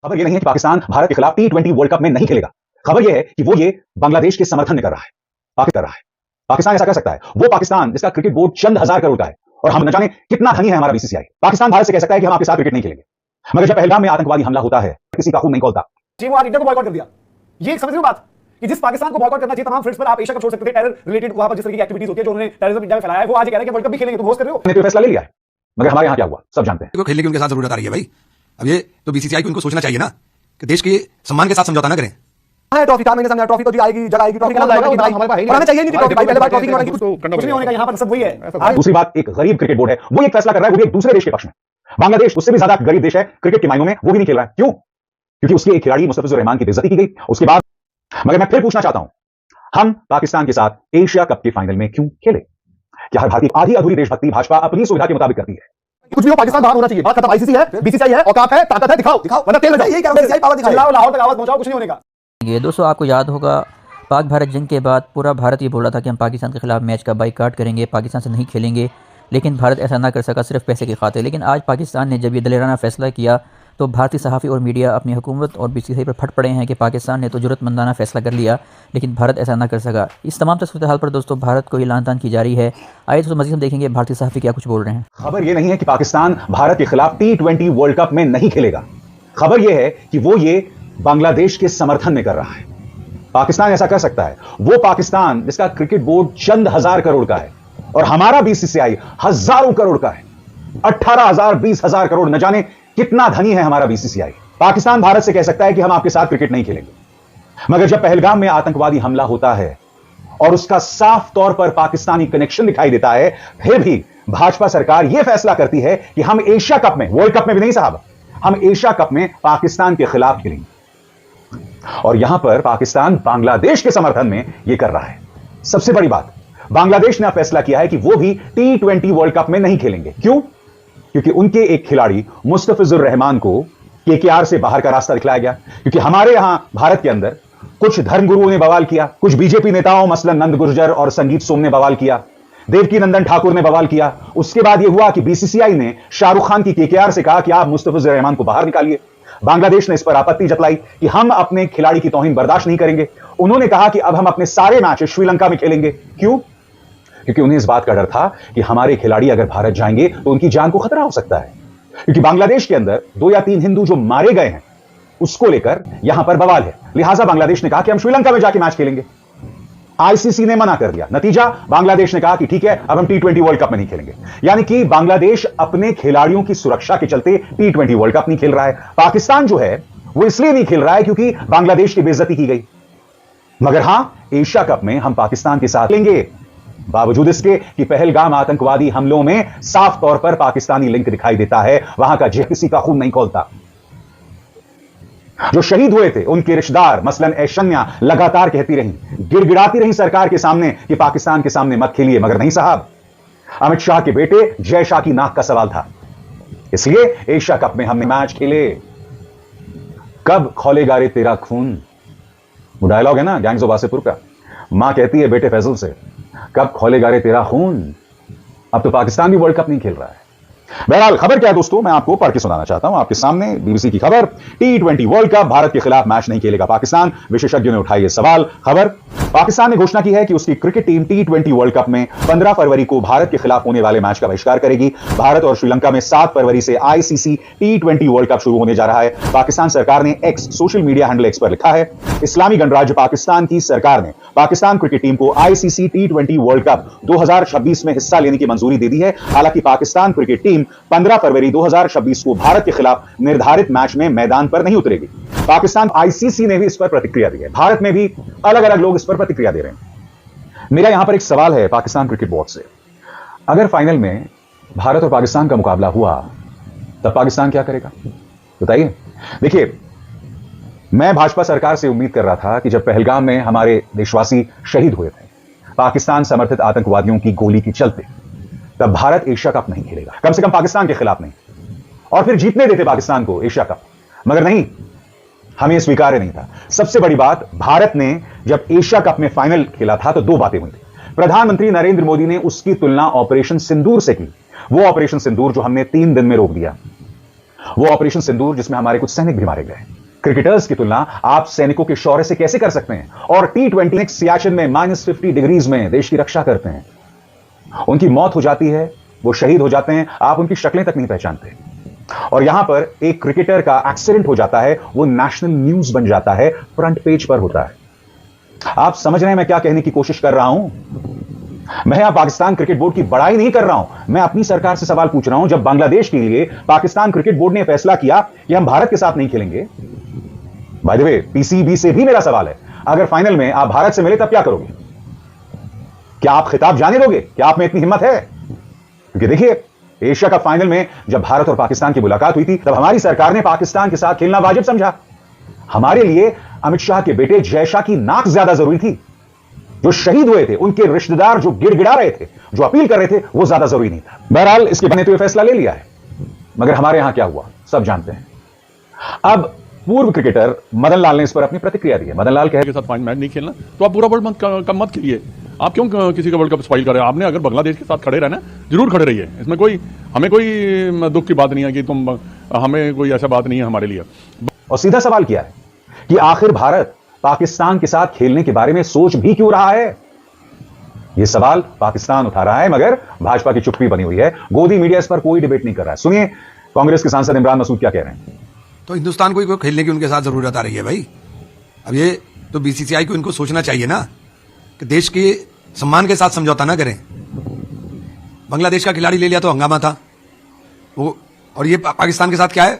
खबर यह नहीं है कि पाकिस्तान भारत के खिलाफ T20 वर्ल्ड कप में नहीं खेलेगा। खबर यह है कि वो ये बांग्लादेश के समर्थन में कर रहा है। पाकिस्तान ऐसा कर सकता है। वो पाकिस्तान जिसका क्रिकेट बोर्ड चंद हजार करोड़ का है और हम न जाने कितना धनी है हमारा बीसीसीआई। पाकिस्तान भारत से कह सकता है कि हम आपके साथ क्रिकेट नहीं खेलेंगे, मगर जब पहलगाम में आतंकवादी हमला होता है किसी का खून नहीं खौलता। वो आज इंडिया को बॉयकॉट कर दिया। ये समझ रहे हो बात कि जिस पाकिस्तान को बॉयकॉट करना चाहिए तमाम फ्रेंड्स पर आप एशिया कप छोड़ सकते थे। टेरर रिलेटेड वहां पर जिस तरह की एक्टिविटीज होती है जो उन्होंने टेररिज्म इंडिया में फैलाया है, वो आज कह रहे हैं कि वर्ल्ड कप भी खेलेंगे। तुम होस्ट कर रहे हो। ने तो फैसला ले लिया है, मगर हमारे यहां क्या हुआ सब जानते हैं। खेलने की उनके साथ जरूरत आ रही है भाई। अब ये तो बीसीसीआई को इनको सोचना चाहिए ना कि देश के सम्मान के साथ समझौता ना करें। ट्रॉफी 4 महीने से ट्रॉफी तो जी आएगी, जगह आएगी, ट्रॉफी हमारे पास हमें चाहिए नहीं थी ट्रॉफी। पहले बार ट्रॉफी की कुछ नहीं होने का, यहां पर सब वही है। दूसरी बात, एक गरीब क्रिकेट बोर्ड है, वो एक फैसला कर रहा है, वो भी एक दूसरे देश के पक्ष में। बांग्लादेश उससे भी ज्यादा गरीब देश है क्रिकेट के मायनों में, वो भी नहीं खेल रहा है। क्यों? क्योंकि उसके एक खिलाड़ी मुस्तफिजुर रहमान की बेइज्जती की गई उसके बाद। मगर मैं फिर पूछना चाहता हूं, हम पाकिस्तान के साथ एशिया कप के फाइनल में क्यों खेले? क्या हर भारतीय आधी अधूरी देशभक्ति भाजपा अपनी सुविधा के मुताबिक करती है? कुछ भी हो, पाकिस्तान बाहर होना चाहिए। बात खत्म। आईसीसी है, बीसीसीआई है, औकात है, ताकत है, दिखाओ वरना तेल में जाए। यही कह रहा हूं, पावर दिखाओ, लाहौर तक आवाज पहुंचाओ, कुछ नहीं होने का। ये दोस्तों आपको याद होगा पाक भारत जंग के बाद पूरा भारत ये बोल रहा था कि हम पाकिस्तान के खिलाफ मैच का बाइकाट करेंगे, पाकिस्तान से नहीं खेलेंगे, लेकिन भारत ऐसा ना कर सका सिर्फ पैसे की खातिर। लेकिन आज पाकिस्तान ने जब ये दलेराना फैसला किया तो भारतीय सहाफ़ी और मीडिया अपनी हुकूमत और बीसीसीआई पर फट पड़े हैं कि पाकिस्तान ने तो जुर्रतमंदाना फैसला कर लिया लेकिन भारत ऐसा ना कर सका। इस तमाम सूरत हाल पर दोस्तों भारत को ऐलान तान की जा रही है। आइए दोस्तों मज़ीद हम देखेंगे भारतीय सहाफ़ी क्या कुछ बोल रहे हैं। खबर यह नहीं है कि पाकिस्तान भारत के खिलाफ T20 वर्ल्ड कप में नहीं खेलेगा। खबर यह है कि वो ये बांग्लादेश के समर्थन में कर रहा है। पाकिस्तान ऐसा कर सकता है। वो पाकिस्तान जिसका क्रिकेट बोर्ड चंद हजार करोड़ का है और हमारा बीसीसीआई हजारों करोड़ का है। 18,000 20,000 करोड़, न जाने कितना धनी है हमारा बीसीसीआई। पाकिस्तान भारत से कह सकता है कि हम आपके साथ क्रिकेट नहीं खेलेंगे, मगर जब पहलगाम में आतंकवादी हमला होता है और उसका साफ तौर पर पाकिस्तानी कनेक्शन दिखाई देता है, फिर भी भाजपा सरकार यह फैसला करती है कि हम एशिया कप में, वर्ल्ड कप में भी नहीं साहब, हम एशिया कप में पाकिस्तान के खिलाफ खेलेंगे। और यहां पर पाकिस्तान बांग्लादेश के समर्थन में यह कर रहा है। सबसे बड़ी बात, बांग्लादेश ने फैसला किया है कि वो भी T20 वर्ल्ड कप में नहीं खेलेंगे। क्यों? क्योंकि उनके एक खिलाड़ी मुस्तफिजुर रहमान को केकेआर से बाहर का रास्ता दिखलाया गया। क्योंकि हमारे यहां भारत के अंदर कुछ धर्मगुरुओं ने बवाल किया, कुछ बीजेपी नेताओं मसलन नंद गुर्जर और संगीत सोम ने बवाल किया, देवकी नंदन ठाकुर ने बवाल किया। उसके बाद यह हुआ कि बीसीसीआई ने शाहरुख खान की केकेआर से कहा कि आप मुस्तफिजुर रहमान को बाहर निकालिए। बांग्लादेश ने इस पर आपत्ति जताई कि हम अपने खिलाड़ी की तौहीन बर्दाश्त नहीं करेंगे। उन्होंने कहा कि अब हम अपने सारे मैच श्रीलंका में खेलेंगे। क्यों? क्योंकि उन्हें इस बात का डर था कि हमारे खिलाड़ी अगर भारत जाएंगे तो उनकी जान को खतरा हो सकता है। क्योंकि बांग्लादेश के अंदर 2 या 3 हिंदू जो मारे गए हैं उसको लेकर यहां पर बवाल है। लिहाजा बांग्लादेश ने कहा कि हम श्रीलंका में जाके मैच खेलेंगे। आईसीसी ने मना कर दिया। नतीजा, बांग्लादेश ने कहा कि ठीक है, अब हम T20 वर्ल्ड कप में नहीं खेलेंगे। यानी कि बांग्लादेश अपने खिलाड़ियों की सुरक्षा के चलते T20 वर्ल्ड कप नहीं खेल रहा है। पाकिस्तान जो है वो इसलिए नहीं खेल रहा है क्योंकि बांग्लादेश की बेइज्जती की गई। मगर हां, एशिया कप में हम पाकिस्तान के साथ लेंगे, बावजूद इसके कि पहलगाम आतंकवादी हमलों में साफ तौर पर पाकिस्तानी लिंक दिखाई देता है। वहां का किसी का खून नहीं खौलता। जो शहीद हुए थे उनके रिश्तेदार मसलन ऐशन्या लगातार कहती रही, गिड़गिड़ाती रही सरकार के सामने कि पाकिस्तान के सामने मत खेलिए, मगर नहीं साहब। अमित शाह के बेटे जय शाह की नाक का सवाल था, इसलिए एशिया कप में हमने मैच खेले। कब खौलेगा रे तेरा खून, वो डायलॉग है ना गैंग्स ऑफ वासेपुर का। मां कहती है बेटे फैजल से, कब खौलेगा रे तेरा खून। अब तो पाकिस्तान भी वर्ल्ड कप नहीं खेल रहा है। बहरहाल खबर क्या है दोस्तों, मैं आपको पढ़ के सुनाना चाहता हूं आपके सामने। बीबीसी की खबर, T20 वर्ल्ड कप भारत के खिलाफ मैच नहीं खेलेगा पाकिस्तान, विशेषज्ञों ने उठाई सवाल। खबर, पाकिस्तान ने घोषणा की है कि उसकी cricket team T20 world cup में 15 फरवरी को भारत के खिलाफ होने वाले मैच का बहिष्कार करेगी। भारत और श्रीलंका में 7 फरवरी से आईसीसी T20 वर्ल्ड कप शुरू होने जा रहा है। पाकिस्तान सरकार ने x social media handle x पर लिखा है, इस्लामी गणराज्य पाकिस्तान की सरकार ने पाकिस्तान क्रिकेट टीम को आईसीसी T20 वर्ल्ड कप 2026 में हिस्सा लेने की मंजूरी दे दी है। हालांकि पाकिस्तान क्रिकेट टीम 15 फरवरी 2026 को भारत के खिलाफ निर्धारित मैच में मैदान पर नहीं उतरेगी। पाकिस्तान आईसीसी ने भी इस पर प्रतिक्रिया दी है। भारत में भी अलग अलग लोग इस पर प्रतिक्रिया दे रहे हैं। मेरा यहां पर एक सवाल है पाकिस्तान क्रिकेट बोर्ड से, अगर फाइनल में भारत और पाकिस्तान का मुकाबला हुआ तब पाकिस्तान क्या करेगा बताइए। देखिए, मैं भाजपा सरकार से उम्मीद कर रहा था कि जब पहलगाम में हमारे देशवासी शहीद हुए थे पाकिस्तान समर्थित आतंकवादियों की गोली के चलते, तब भारत एशिया कप नहीं खेलेगा, कम से कम पाकिस्तान के खिलाफ नहीं, और फिर जीतने देते पाकिस्तान को एशिया कप। मगर नहीं, हमें स्वीकार्य नहीं था। सबसे बड़ी बात, भारत ने जब एशिया कप में फाइनल खेला था तो 2 बातें हुई थी। प्रधानमंत्री नरेंद्र मोदी ने उसकी तुलना ऑपरेशन सिंदूर से की। वो ऑपरेशन सिंदूर जो हमने 3 दिन में रोक दिया। वो ऑपरेशन सिंदूर जिसमें हमारे कुछ सैनिक भी मारे गए। क्रिकेटर्स की तुलना आप सैनिकों के शौर्य से कैसे कर सकते हैं? और T20 सियाचिन में -50 डिग्रीज में देश की रक्षा करते हैं। उनकी मौत हो जाती है, वो शहीद हो जाते हैं, आप उनकी शक्लें तक नहीं पहचानते। और यहां पर एक क्रिकेटर का एक्सीडेंट हो जाता है, वो नेशनल न्यूज बन जाता है, फ्रंट पेज पर होता है। आप समझ रहे हैं मैं क्या कहने की कोशिश कर रहा हूं? मैं यहां पाकिस्तान क्रिकेट बोर्ड की बड़ाई नहीं कर रहा हूं, मैं अपनी सरकार से सवाल पूछ रहा हूं। जब बांग्लादेश के लिए पाकिस्तान क्रिकेट बोर्ड ने फैसला किया कि हम भारत के साथ नहीं खेलेंगे, बाय द वे पीसीबी से भी मेरा सवाल है, अगर फाइनल में आप भारत से मिले तब क्या करोगे? क्या आप खिताब जाने दोगे? क्या आप में इतनी हिम्मत है? क्योंकि देखिए, एशिया कप फाइनल में जब भारत और पाकिस्तान की मुलाकात हुई थी, तब हमारी सरकार ने पाकिस्तान के साथ खेलना वाजिब समझा। हमारे लिए अमित शाह के बेटे जय शाह की नाक ज्यादा जरूरी थी। जो शहीद हुए थे, उनके रिश्तेदार जो गिड़गिड़ा रहे थे, जो अपील कर रहे थे, वो ज्यादा जरूरी नहीं था। बहरहाल इसके बाद ने तो यह फैसला ले लिया है, मगर हमारे यहां क्या हुआ सब जानते हैं। अब पूर्व क्रिकेटर मदन लाल ने इस पर अपनी प्रतिक्रिया दी है। मदन लाल कहे के साथ 5 मैच नहीं खेलना तो आप पूरा वर्ल्ड कप मत खेलिए। आप क्यों किसी का वर्ल्ड कप स्पॉइल कर रहे हैं? आपने अगर बांग्लादेश के साथ खड़े रहना जरूर खड़े रहिए, इसमें हमें कोई दुख की बात नहीं है कि हमें कोई ऐसा बात नहीं है हमारे लिए। और सीधा सवाल किया है कि आखिर भारत पाकिस्तान के साथ खेलने के बारे में सोच भी क्यों रहा है? यह सवाल पाकिस्तान उठा रहा है, मगर भाजपा की चुप्पी बनी हुई है। गोदी मीडिया इस पर कोई डिबेट नहीं कर रहा है। सुनिए कांग्रेस के सांसद इमरान मसूद क्या कह रहे हैं। तो हिंदुस्तान को खेलने की उनके साथ जरूरत आ रही है भाई। अब ये तो बीसीसीआई को इनको सोचना चाहिए ना कि देश के सम्मान के साथ समझौता ना करें। बांग्लादेश का खिलाड़ी ले लिया तो हंगामा था वो, और ये पाकिस्तान के साथ क्या है?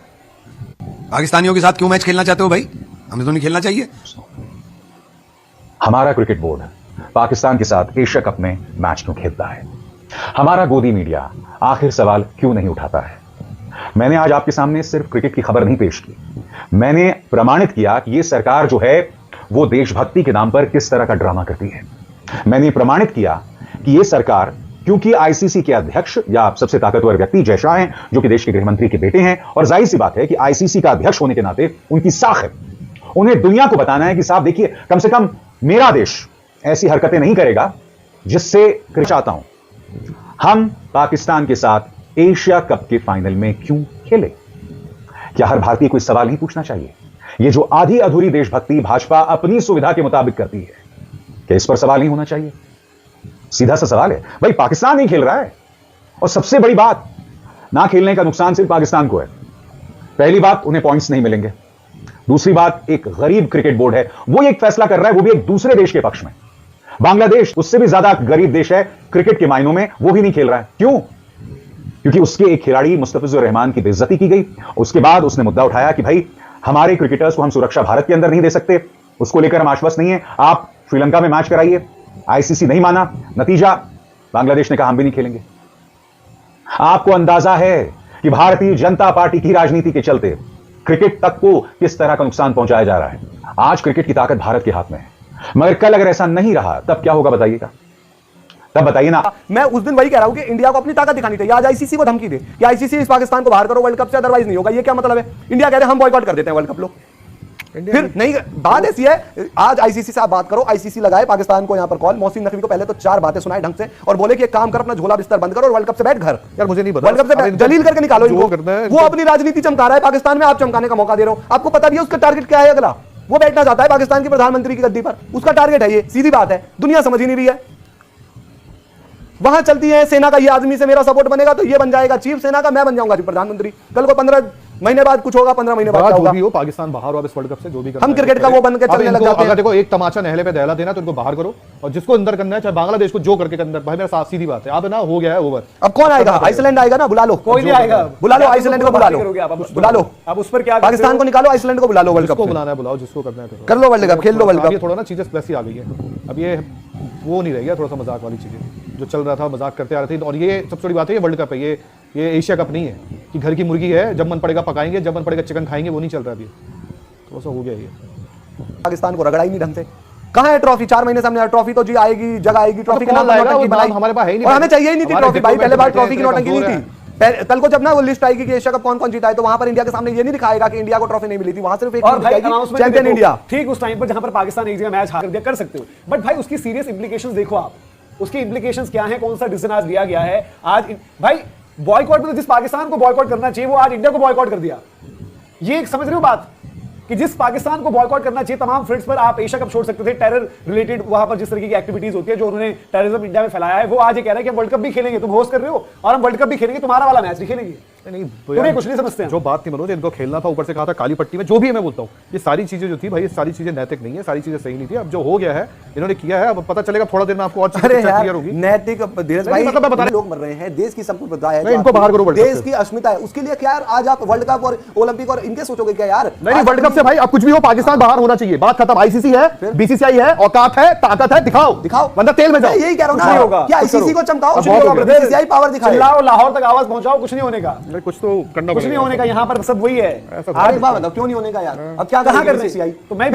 पाकिस्तानियों के साथ क्यों मैच खेलना चाहते हो भाई? हमें तो नहीं खेलना चाहिए। हमारा क्रिकेट बोर्ड पाकिस्तान के साथ एशिया कप में मैच क्यों खेलता है? हमारा गोदी मीडिया आखिर सवाल क्यों नहीं उठाता है? मैंने आज आपके सामने सिर्फ क्रिकेट की खबर नहीं पेश की, मैंने प्रमाणित किया कि यह सरकार जो है वो देशभक्ति के नाम पर किस तरह का ड्रामा करती है। मैंने प्रमाणित किया कि यह सरकार, क्योंकि आईसीसी के अध्यक्ष या सबसे ताकतवर व्यक्ति जय शाह हैं, जो कि देश के गृह मंत्री के बेटे हैं, और जाहिर सी बात है कि आईसीसी का अध्यक्ष होने के नाते उनकी साख है, उन्हें दुनिया को बताना है कि साहब देखिए, कम से कम मेरा देश ऐसी हरकतें नहीं करेगा जिससे चाहता हूं। हम पाकिस्तान के साथ एशिया कप के फाइनल में क्यों खेले? क्या हर भारतीय को इस सवाल नहीं पूछना चाहिए? यह जो आधी अधूरी देशभक्ति भाजपा अपनी सुविधा के मुताबिक करती है, क्या इस पर सवाल नहीं होना चाहिए? सीधा सा सवाल है भाई, पाकिस्तान नहीं खेल रहा है, और सबसे बड़ी बात, ना खेलने का नुकसान सिर्फ पाकिस्तान को है। पहली बात, उन्हें पॉइंट्स नहीं मिलेंगे। दूसरी बात, एक गरीब क्रिकेट बोर्ड है, वो एक फैसला कर रहा है, वो भी एक दूसरे देश के पक्ष में। बांग्लादेश उससे भी ज्यादा गरीब देश है क्रिकेट के मायनों में, वो भी नहीं खेल रहा है। क्यों? क्योंकि उसके एक खिलाड़ी मुस्तफिजुर रहमान की बेइज्जती की गई। उसके बाद उसने मुद्दा उठाया कि भाई हमारे क्रिकेटर्स को हम सुरक्षा भारत के अंदर नहीं दे सकते, उसको लेकर हम आश्वस्त नहीं है, आप श्रीलंका में मैच कराइए। आईसीसी नहीं माना, नतीजा बांग्लादेश ने कहा हम भी नहीं खेलेंगे। आपको अंदाजा है कि भारतीय जनता पार्टी की राजनीति के चलते क्रिकेट तक को किस तरह का नुकसान पहुंचाया जा रहा है। आज क्रिकेट की ताकत भारत के हाथ में है, मगर कल अगर ऐसा नहीं रहा तब क्या होगा बताइएगा? तब बताइए ना। मैं उस दिन वही कह रहा हूं कि इंडिया को अपनी ताकत दिखानी चाहिए। आज आईसीसी को धमकी दे कि आईसीसी इस पाकिस्तान को बाहर करो वर्ल्ड कप से, अदरवाइज नहीं होगा। ये क्या मतलब है? इंडिया कह रहे हैं हम बॉयकॉट कर देते हैं वर्ल्ड कप। लोग फिर नहीं, बात ऐसी है, आज आईसीसी से आप बात करो, आईसीसी लगाए पाकिस्तान को यहां पर कॉल, मोहसिन नकवी को पहले तो 4 बातें सुनाए ढंग से और बोले कि एक काम कर, अपना झोला बिस्तर बंद करो और वर्ल्ड कप से बैठ घर। यार मुझे नहीं पता, वर्ल्ड कप से जलील करके निकालो इनको। वो अपनी राजनीति चमका रहा है पाकिस्तान में, आप चमकाने का मौका दे रहे हो। आपको पता भी है उसका टारगेट क्या है? अगला वो बैठना चाहता है पाकिस्तान के प्रधानमंत्री की गद्दी पर, उसका टारगेट है ये, सीधी बात है, दुनिया समझ ही नहीं रही है। वहां चलती है सेना का, ये आदमी से मेरा सपोर्ट बनेगा तो ये बन जाएगा चीफ सेना का, मैं बन जाऊंगा प्रधानमंत्री। कल को 15 महीने बाद कुछ होगा, 15 महीने बाद जो भी हो, पाकिस्तान बाहर हो इस वर्ल्ड कप से, जो भी हम क्रिकेट का वो बन के चलने लग जाते हैं। अगर देखो एक तमाचा नहले पे दहला देना तो इनको बाहर करो, और जिसको अंदर करना है, चाहे बांग्लादेश को जो करके अंदर, भाई मेरा साफ सीधी बात है, आप ना हो गया है ओवर। अब कौन आएगा? आइसलैंड आएगा ना, बुला लो। कोई नहीं आएगा, बुला लो आइसलैंड को, बुला लो, बुला लो। अब उस पर क्या? पाकिस्तान को निकालो, आइसलैंड को बुला लो, वर्ल्ड कप को बुलाना है बुलाओ, जिसको करना है कर लो, वर्ल्ड कप खेल लो, वर्ल्ड कप। थोड़ा ना चीजें प्लस ही आ गई है, अब ये वो नहीं रह गया, थोड़ा सा मजाक वाली चीजें जो चल रहा था, मजाक करते आ रहे थे। और ये सबसे बड़ी बात है, ये वर्ल्ड कप है, ये एशिया कप नहीं है कि घर की मुर्गी है, जब मन पड़ेगा पकाएंगे, जब मन पड़ेगा चिकन खाएंगे, वो नहीं चल रहा अभी, थोड़ा सा हो गया ये। पाकिस्तान को रगड़ा ही नहीं ढंग से। कहाँ है ट्रॉफी? 4 महीने सामने, ट्रॉफी तो जी आएगी, जगह आएगी, ट्रॉफी के नाम हमारे पास है ही नहीं, और हमें चाहिए ही नहीं थी ट्रॉफी भाई। पहले बार ट्रॉफी की नौटंकी नहीं थी। कल को जब ना वो लिस्ट आएगी कि एशिया कप कौन कौन जीता है, तो वहां पर इंडिया के सामने ये नहीं दिखाएगा कि इंडिया को ट्रॉफी नहीं मिली थी, वहां सिर्फ एक चैंपियन इंडिया। ठीक उस टाइम पर जहां पर पाकिस्तान एक जगह मैच हार दिया, कर सकते हो, बट भाई उसकी सीरियस इंप्लीकेशंस देखो आप, उसकी इंप्लीकेशंस क्या है, कौन सा डिसीजन आज लिया गया है। आज भाई बॉयकॉट में तो जिस पाकिस्तान को बॉयकॉट करना चाहिए वो आज इंडिया को बॉयकॉट कर दिया। ये एक समझ रहे हो बात कि जिस पाकिस्तान को बॉयकॉट करना चाहिए तमाम फ्रंट्स पर, आप एशिया कप छोड़ सकते थे, टेरर रिलेटेड वहां पर जिस तरीके की एक्टिविटीज होती है जो उन्होंने टेररिज्म इंडिया में फैलाया है, वो आज ये कह रहे हैं कि हम वर्ल्ड कप भी खेलेंगे, तुम होस्ट कर रहे हो और हम वर्ल्ड कप भी खेलेंगे, तुम्हारा वाला मैच नहीं खेलेंगे। नहीं तुम्हें कुछ नहीं समझते हैं। जो बात थी मनोज, इनको खेलना था, ऊपर से कहा था काली पट्टी में, जो भी है मैं बोलता हूँ ये सारी चीजें जो थी भाई, ये सारी चीजें नैतिक नहीं है, सारी चीजें सही नहीं थी। अब जो हो गया है इन्होंने किया है, अब पता चलेगा थोड़ा देर में आपको और चीजें क्लियर होगी। नैतिक धीरज भाई, मतलब मैं बता लोग मर रहे हैं, देश की संपदा है, नहीं, इनको बाहर करो वर्ल्ड कप देश से। की अस्मिता है, उसके लिए क्या यार आज आप वर्ल्ड कप और ओलंपिक और इनके सोचोगे क्या यार? नहीं, वर्ल्ड कप से भाई अब कुछ भी हो, पाकिस्तान बाहर होना चाहिए, बात खत्म। आईसीसी है, बीसीसीआई है, औकात है, ताकत है, दिखाओ दिखाओ, वरना तेल में जाओ। यही कह रहा कुछ नहीं हूँ, होगा। क्या आईसीसी को चमकाओ, अब बहुत हो गया। बीसीसीआई पावर दिखाए, चिल्लाओ, लाहौर तक आवाज पहुंचाओ, कुछ नहीं होने का, कुछ तो करना कुछ नहीं होने का। यहाँ पर सब वही है। आज बात बताओ क्यों नहीं होने का यार? अब क्या कहाँ कर बीसीसीआई? तो मैं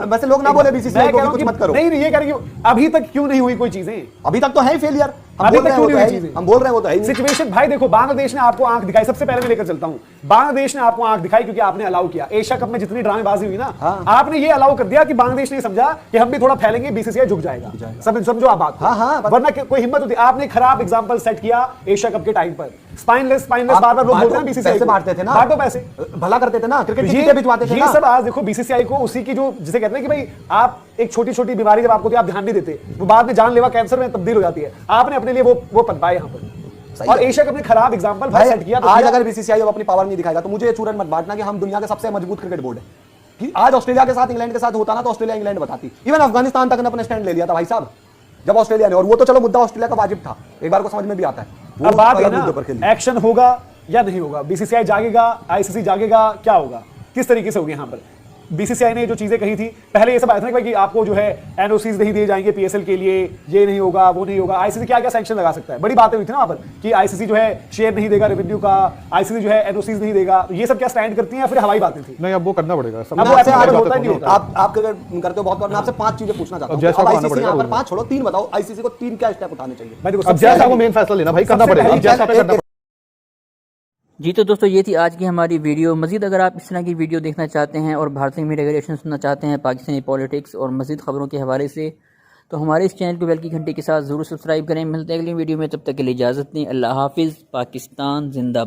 वैसे लोग ना बोले बीसीसीआई को कुछ मत करो। नहीं, ये कह रहे कि अभी तक क्यों नहीं हुई कोई चीजें, अभी तक तो है फेलियर, अभी तक क्यों नहीं हुई चीजें? हम बोल रहे हैं वो तो है। सिचुएशन भाई देखो, बांग्लादेश ने आपको आंख दिखाई, सबसे पहले मैं लेकर चलता हूं, बांग्लादेश ने आपको आंख दिखाई क्योंकि आपने अलाउ किया। एशिया कप में जितनी ड्रामेबाजी हुई ना, आपने ये अलाउ कर दिया कि बांग्लादेश ने समझा कि हम भी थोड़ा फैलेंगे, बीसीसीआई झुक जाएगा। समझो आप बात, वरना कोई हिम्मत होती। आपने खराब एग्जांपल सेट किया एशिया कप के टाइम पर, स्पाइनलेस बार-बार लोग बोलते हैं बीसीसीआई पैसे बांटते थे ना, बांटो पैसे, भला करते थे ना, क्रिकेट की टीकें भिजवाते थे ना। ये सब आज देखो बीसीसीआई को उसी की जो जिसे कहते हैं कि भाई आप एक छोटी-छोटी बीमारी जब आपको आप ध्यान नहीं देते, वो बाद में जानलेवा कैंसर में तब्दील हो जाती है। आपने अपने लिए वो पनपाया यहाँ पर, और एशिया कप ने खराब एग्जांपल भाई सेट किया। आज अगर बीसीसीआई अब अपनी पावर नहीं दिखाएगा तो मुझे ये चूरन मत बांटना कि हम दुनिया के सबसे मजबूत क्रिकेट बोर्ड है। कि आज ऑस्ट्रेलिया के साथ इंग्लैंड के साथ होता ना तो ऑस्ट्रेलिया इंग्लैंड बताती, इवन अफगानिस्तान तक ने अपने स्टैंड ले लिया था भाई साहब जब ऑस्ट्रेलिया ने, और वो तो चलो मुद्दा ऑस्ट्रेलिया का वाजिब था, एक बार को समझ में भी आता है। अब बात है ना, एक्शन होगा या नहीं होगा, बीसीसीआई जागेगा, आईसीसी जागेगा, क्या होगा, किस तरीके से होगी। यहाँ पर बीसीसीआई ने जो चीजें कही थी पहले, ये सब आया था कि आपको जो है एनओसीज नहीं दिए जाएंगे पीएसएल के लिए, ये नहीं होगा, वो नहीं होगा। आईसीसी क्या क्या सैंक्शन लगा सकता है, बड़ी बातें हुई थी ना वहां पर कि आईसीसी जो है शेयर नहीं देगा रेवेन्यू का, आईसीसी जो है एनओसीज नहीं देगा, ये सब क्या स्टैंड करती हैं या फिर हवाई बातें थी? नहीं, अब वो करना पड़ेगा। अब वो ऐसे होता ही नहीं होता। आप करते हो बहुत, मैं आपसे 5 चीजें पूछना चाहता हूं। अब आईसीसी यहां पर 5 छोड़ो, 3 बताओ, आईसीसी को 3 क्या स्टेप उठाने चाहिए? अब जैसा वो मेन फैसला लेना भाई, करना पड़ेगा, अब जैसा पे करना पड़ेगा। जी तो दोस्तों ये थी आज की हमारी वीडियो। मज़ीद अगर आप इस तरह की वीडियो देखना चाहते हैं और भारतीय मीडिया का रिएक्शन सुनना चाहते हैं पाकिस्तानी पॉलिटिक्स और मज़ीद ख़बरों के हवाले से, तो हमारे इस चैनल को बेल की घंटी के साथ ज़रूर सब्सक्राइब करें। मिलते हैं अगली वीडियो में, तब तक के लिए इजाज़त दें। अल्लाह हाफिज़। पाकिस्तान जिंदाबाद।